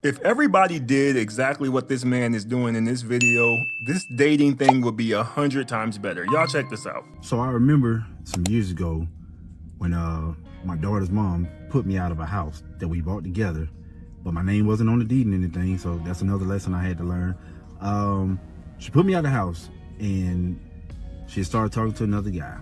If everybody did exactly what this man is doing in this video, this dating thing would be 100 times better. Y'all check this out. So I remember some years ago when my daughter's mom put me out of a house that we bought together, but my name wasn't on the deed and anything, so that's another lesson I had to learn. She put me out of the house and she started talking to another guy.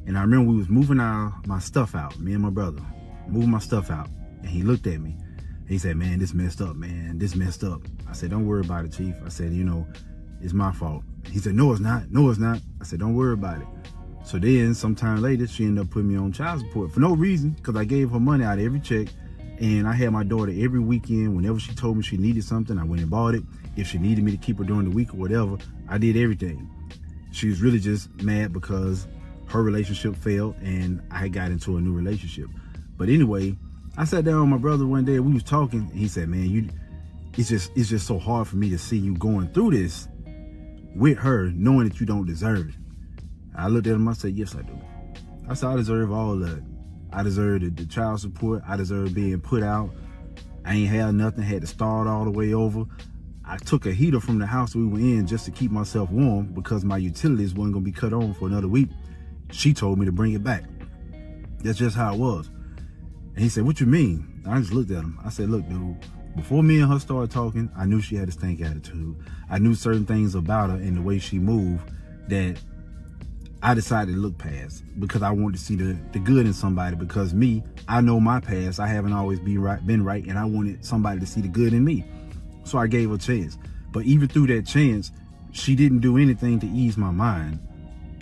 And I remember we was moving my stuff out, me and my brother, moving my stuff out, and he looked at me. He said, "Man, this messed up, man. This messed up." I said, "Don't worry about it, Chief." I said, "It's my fault." He said, "No, it's not. No, it's not." I said, "Don't worry about it." So then sometime later, she ended up putting me on child support for no reason, because I gave her money out of every check. And I had my daughter every weekend. Whenever she told me she needed something, I went and bought it. If she needed me to keep her during the week or whatever, I did everything. She was really just mad because her relationship failed and I got into a new relationship. But anyway, I sat down with my brother one day, we was talking, and he said, "Man, it's just so hard for me to see you going through this with her, knowing that you don't deserve it." I looked at him, I said, "Yes, I do." I said, "I deserve all of it. I deserve the child support. I deserve being put out. I ain't had nothing, had to start all the way over. I took a heater from the house we were in just to keep myself warm because my utilities wasn't gonna be cut on for another week. She told me to bring it back. That's just how it was." And he said, "What you mean?" I just looked at him. I said, "Look, dude, before me and her started talking, I knew she had a stank attitude. I knew certain things about her and the way she moved that I decided to look past because I wanted to see the good in somebody. Because me, I know my past. I haven't always been right, and I wanted somebody to see the good in me. So I gave her a chance. But even through that chance, she didn't do anything to ease my mind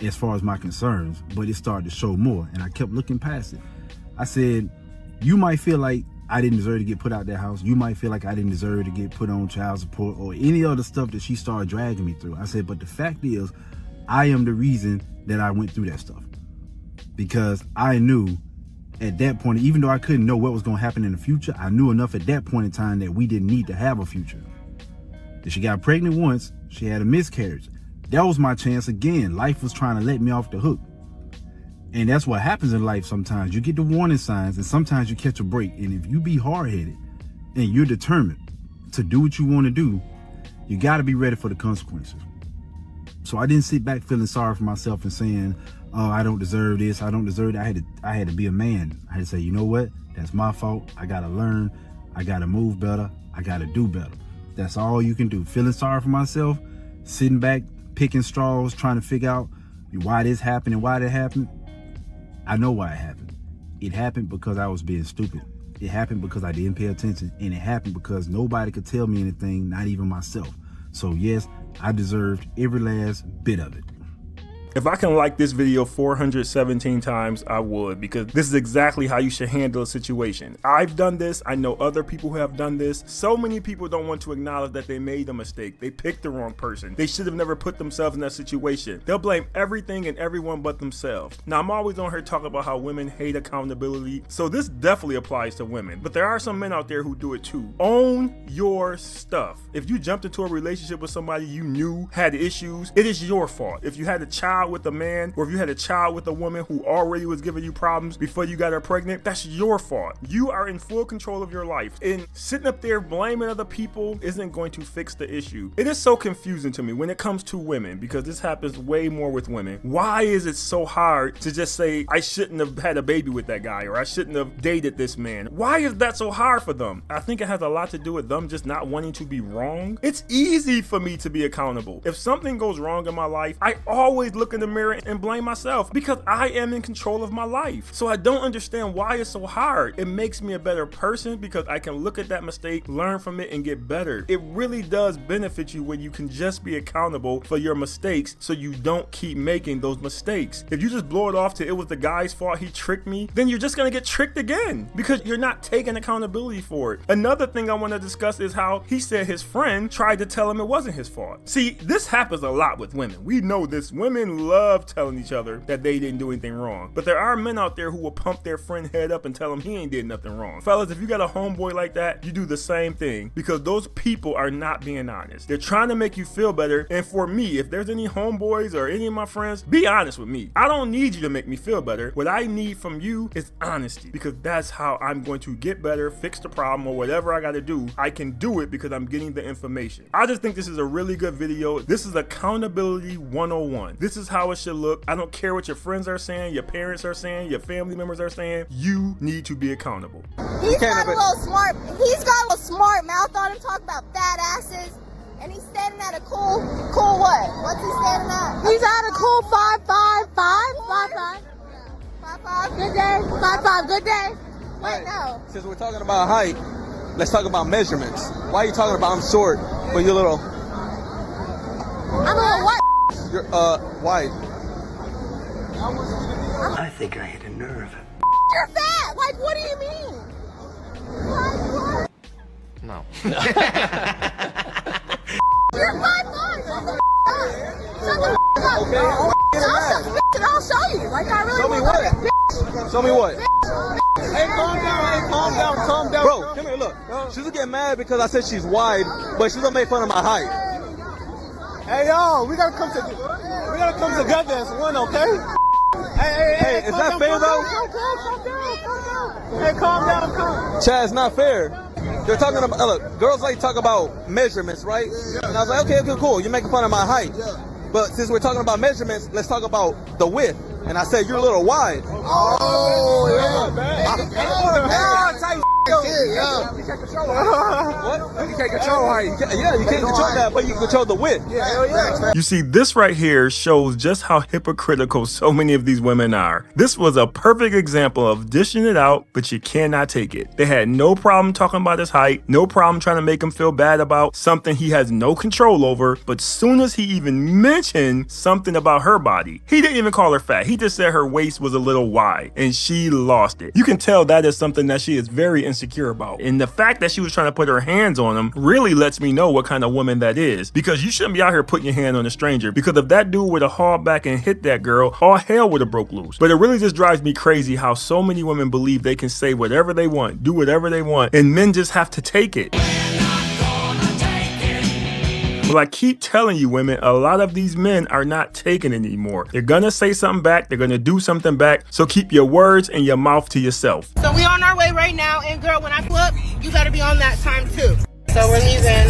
as far as my concerns, but it started to show more, and I kept looking past it. I said, "You might feel like I didn't deserve to get put out that house. You might feel like I didn't deserve to get put on child support or any other stuff that she started dragging me through." I said, "But the fact is, I am the reason that I went through that stuff. Because I knew at that point, even though I couldn't know what was going to happen in the future, I knew enough at that point in time that we didn't need to have a future. If she got pregnant once, she had a miscarriage. That was my chance again. Life was trying to let me off the hook. And that's what happens in life sometimes. You get the warning signs and sometimes you catch a break. And if you be hard-headed and you're determined to do what you want to do, you got to be ready for the consequences." So I didn't sit back feeling sorry for myself and saying, "Oh, I don't deserve this, I don't deserve that." I had to be a man. I had to say, "You know what? That's my fault. I got to learn. I got to move better. I got to do better." That's all you can do. Feeling sorry for myself, sitting back, picking straws, trying to figure out why this happened and why that happened. I know why it happened. It happened because I was being stupid. It happened because I didn't pay attention. And it happened because nobody could tell me anything, not even myself. So yes, I deserved every last bit of it. If I can like this video 417 times, I would, because this is exactly how you should handle a situation. I've done this. I know other people who have done this. So many people don't want to acknowledge that they made a mistake. They picked the wrong person. They should have never put themselves in that situation. They'll blame everything and everyone but themselves. Now, I'm always on here talking about how women hate accountability, so this definitely applies to women. But there are some men out there who do it too. Own your stuff. If you jumped into a relationship with somebody you knew had issues, it is your fault. If you had a child with a man, or if you had a child with a woman who already was giving you problems before you got her pregnant, that's your fault. You are in full control of your life, and sitting up there blaming other people isn't going to fix the issue. It is so confusing to me when it comes to women, because this happens way more with women. Why is it so hard to just say, "I shouldn't have had a baby with that guy," or "I shouldn't have dated this man"? Why is that so hard for them? I think it has a lot to do with them just not wanting to be wrong. It's easy for me to be accountable. If something goes wrong in my life, I always look in the mirror and blame myself because I am in control of my life. So I don't understand why it's so hard. It makes me a better person because I can look at that mistake, learn from it, and get better. It really does benefit you when you can just be accountable for your mistakes so you don't keep making those mistakes. If you just blow it off to "it was the guy's fault, he tricked me," then you're just gonna get tricked again because you're not taking accountability for it. Another thing I want to discuss is how he said his friend tried to tell him it wasn't his fault. See, this happens a lot with women. We know this. Women love telling each other that they didn't do anything wrong. But there are men out there who will pump their friend head up and tell him he ain't did nothing wrong. Fellas, if you got a homeboy like that, you do the same thing, because those people are not being honest. They're trying to make you feel better. And for me, if there's any homeboys or any of my friends, be honest with me. I don't need you to make me feel better. What I need from you is honesty, because that's how I'm going to get better, fix the problem, or whatever I got to do. I can do it because I'm getting the information. I just think this is a really good video. This is accountability 101. This is how it should look. I don't care what your friends are saying, your parents are saying, your family members are saying. You need to be accountable. He's got a little smart mouth on him, talking about fat asses. And he's standing at a cool what? What's he standing at? He's at a cool 5'5". Good day. 5'5". Good day. Wait, no. Since we're talking about height, let's talk about measurements. Why are you talking about I'm short, but you're little? I'm a little what? You're white. I think I hit a nerve. You're fat. Like, what do you mean? What? No. You're 5'5". Shut the up. I'll show you. Like, I really Show me want what? to. Show me what? Hey, calm down. Bro, come here, look. She's getting mad because I said she's wide, but she's gonna make fun of my height. Hey, yo, we gotta come together as one, okay? Hey, is that fair though? Hey, calm down. Chad, it's not fair. They're talking about, look, girls like to talk about measurements, right? And I was like, okay, cool. You're making fun of my height. But since we're talking about measurements, let's talk about the width. And I said, you're a little wide. Oh, yeah. What? You can't control height. Yeah, you can't control that, but you can control the width. You see, this right here shows just how hypocritical so many of these women are. This was a perfect example of dishing it out, but you cannot take it. They had no problem talking about his height, no problem trying to make him feel bad about something he has no control over, but soon as he even mentioned something about her body, he didn't even call her fat. He just said her waist was a little wide, and she lost it. You can tell that is something that she is very insecure about. And the fact that she was trying to put her hands on him really lets me know what kind of woman that is, because you shouldn't be out here putting your hand on a stranger, because if that dude would have hauled back and hit that girl, all hell would have broke loose. But it really just drives me crazy how so many women believe they can say whatever they want, do whatever they want, and men just have to take it. Well, I keep telling you, women, a lot of these men are not taking it anymore. They're gonna say something back, they're gonna do something back, so keep your words and your mouth to yourself. So we on our way right now, and girl, when I pull up, you better be on that time too. So we're leaving,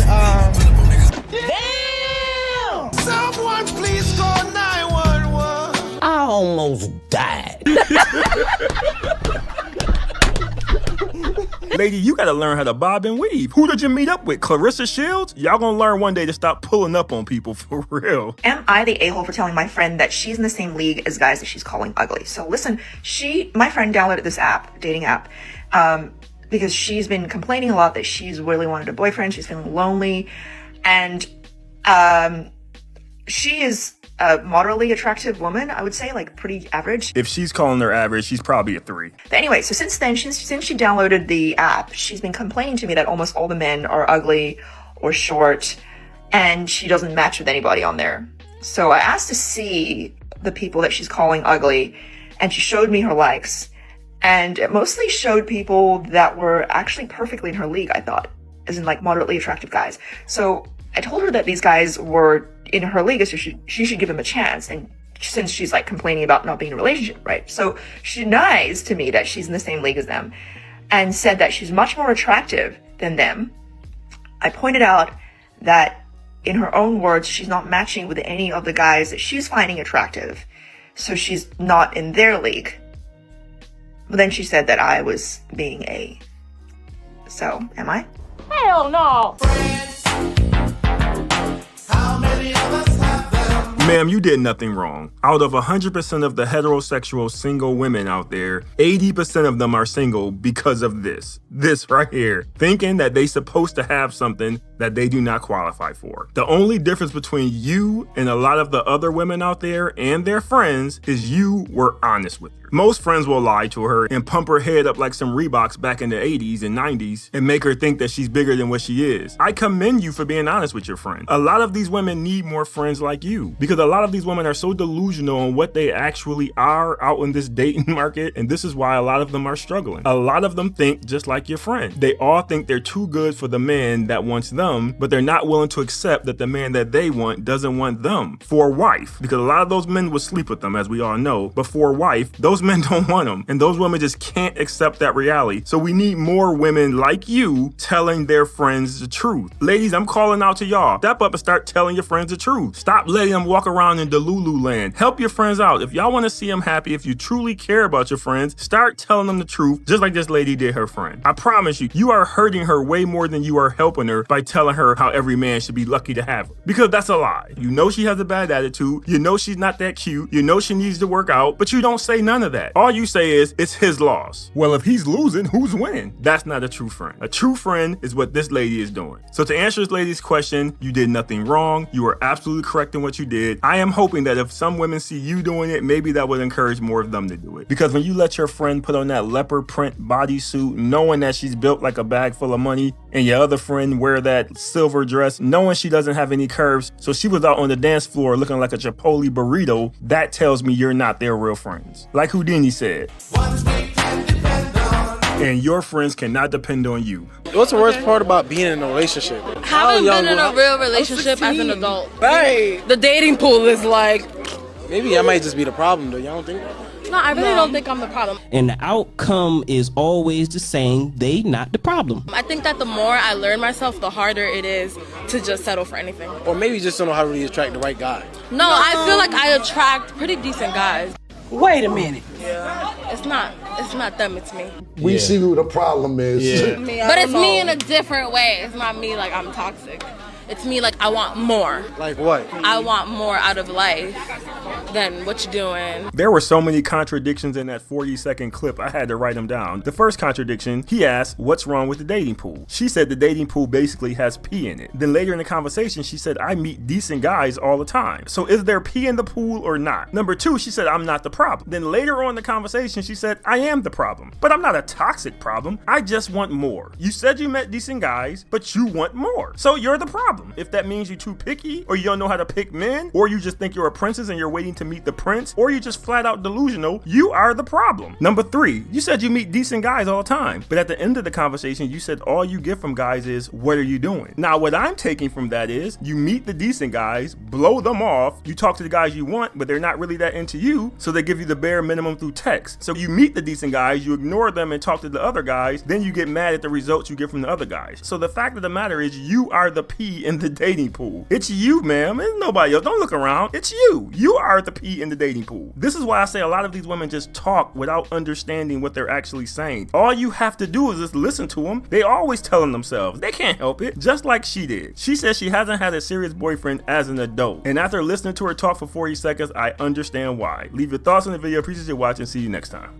Damn! Someone please call 911. I almost died. Lady, you gotta learn how to bob and weave. Who did you meet up with? Clarissa Shields? Y'all gonna learn one day to stop pulling up on people, for real. Am I the a-hole for telling my friend that she's in the same league as guys that she's calling ugly? So listen, my friend downloaded this app, dating app, because she's been complaining a lot that she's really wanted a boyfriend, she's feeling lonely, and she is a moderately attractive woman, I would say, like pretty average. If she's calling her average, she's probably a 3. But anyway, so since then, since she downloaded the app, she's been complaining to me that almost all the men are ugly or short, and she doesn't match with anybody on there. So I asked to see the people that she's calling ugly, and she showed me her likes. And it mostly showed people that were actually perfectly in her league, I thought, as in like moderately attractive guys. So I told her that these guys were in her league, so she should give them a chance. And since she's like complaining about not being in a relationship, right? So she denies to me that she's in the same league as them and said that she's much more attractive than them. I pointed out that in her own words, she's not matching with any of the guys that she's finding attractive. So she's not in their league. But then she said that I was being a... So, am I? hell no. Ma'am, you did nothing wrong. Out of 100% of the heterosexual single women out there, 80% of them are single because of this. This right here. Thinking that they supposed to have something that they do not qualify for. The only difference between you and a lot of the other women out there and their friends is you were honest with her. Most friends will lie to her and pump her head up like some Reeboks back in the 80s and 90s and make her think that she's bigger than what she is. I commend you for being honest with your friend. A lot of these women need more friends like you, because a lot of these women are so delusional on what they actually are out in this dating market, and this is why a lot of them are struggling. A lot of them think just like your friend. They all think they're too good for the man that wants them, but they're not willing to accept that the man that they want doesn't want them for a wife, because a lot of those men will sleep with them, as we all know, but for a wife, those men don't want them, and those women just can't accept that reality. So we need more women like you telling their friends the truth. Ladies, I'm calling out to y'all. Step up and start telling your friends the truth. Stop letting them walk around in Delulu land. Help your friends out. If y'all want to see them happy, if you truly care about your friends, start telling them the truth, just like this lady did her friend. I promise you, you are hurting her way more than you are helping her by telling her how every man should be lucky to have her. Because that's a lie. You know she has a bad attitude. You know she's not that cute. You know she needs to work out, but you don't say none of that. All you say is, it's his loss. Well, if he's losing, who's winning? That's not a true friend. A true friend is what this lady is doing. So to answer this lady's question, you did nothing wrong. You were absolutely correct in what you did. I am hoping that if some women see you doing it, maybe that would encourage more of them to do it. Because when you let your friend put on that leopard print bodysuit, knowing that she's built like a bag full of money, and your other friend wear that silver dress, knowing she doesn't have any curves, so she was out on the dance floor looking like a Chipotle burrito, that tells me you're not their real friends. Like Houdini said. And your friends cannot depend on you. What's the worst part about being in a relationship? Haven't been in a real relationship as an adult. Right. The dating pool is like... Maybe I might just be the problem, though. Y'all don't think that? No, I really don't think I'm the problem. And the outcome is always the same. They not the problem. I think that the more I learn myself, the harder it is to just settle for anything. Or maybe you just don't know how to really attract the right guy. No, I feel like I attract pretty decent guys. Wait a minute. It's not them, it's me. We see who the problem is. But it's me in a different way. It's not me like I'm toxic. It's me like I want more. Like what? I want more out of life than what you're doing. There were so many contradictions in that 40-second clip, I had to write them down. The first contradiction, he asked, what's wrong with the dating pool? She said the dating pool basically has pee in it. Then later in the conversation, she said, I meet decent guys all the time. So is there pee in the pool or not? Number two, she said, I'm not the problem. Then later on in the conversation, she said, I am the problem. But I'm not a toxic problem. I just want more. You said you met decent guys, but you want more. So you're the problem. If that means you're too picky, or you don't know how to pick men, or you just think you're a princess and you're waiting to meet the prince, or you just flat out delusional, you are the problem. Number three, you said you meet decent guys all the time, but at the end of the conversation, you said all you get from guys is, what are you doing? Now, what I'm taking from that is, you meet the decent guys, blow them off, you talk to the guys you want, but they're not really that into you, so they give you the bare minimum through text. So you meet the decent guys, you ignore them and talk to the other guys, then you get mad at the results you get from the other guys. So the fact of the matter is, you are the P in the dating pool. It's you, ma'am. It's nobody else. Don't look around. It's you. You are the P in the dating pool. This is why I say a lot of these women just talk without understanding what they're actually saying. All you have to do is just listen to them. They always telling themselves. They can't help it. Just like she did. She says she hasn't had a serious boyfriend as an adult. And after listening to her talk for 40 seconds, I understand why. Leave your thoughts on the video. Appreciate you watching. See you next time.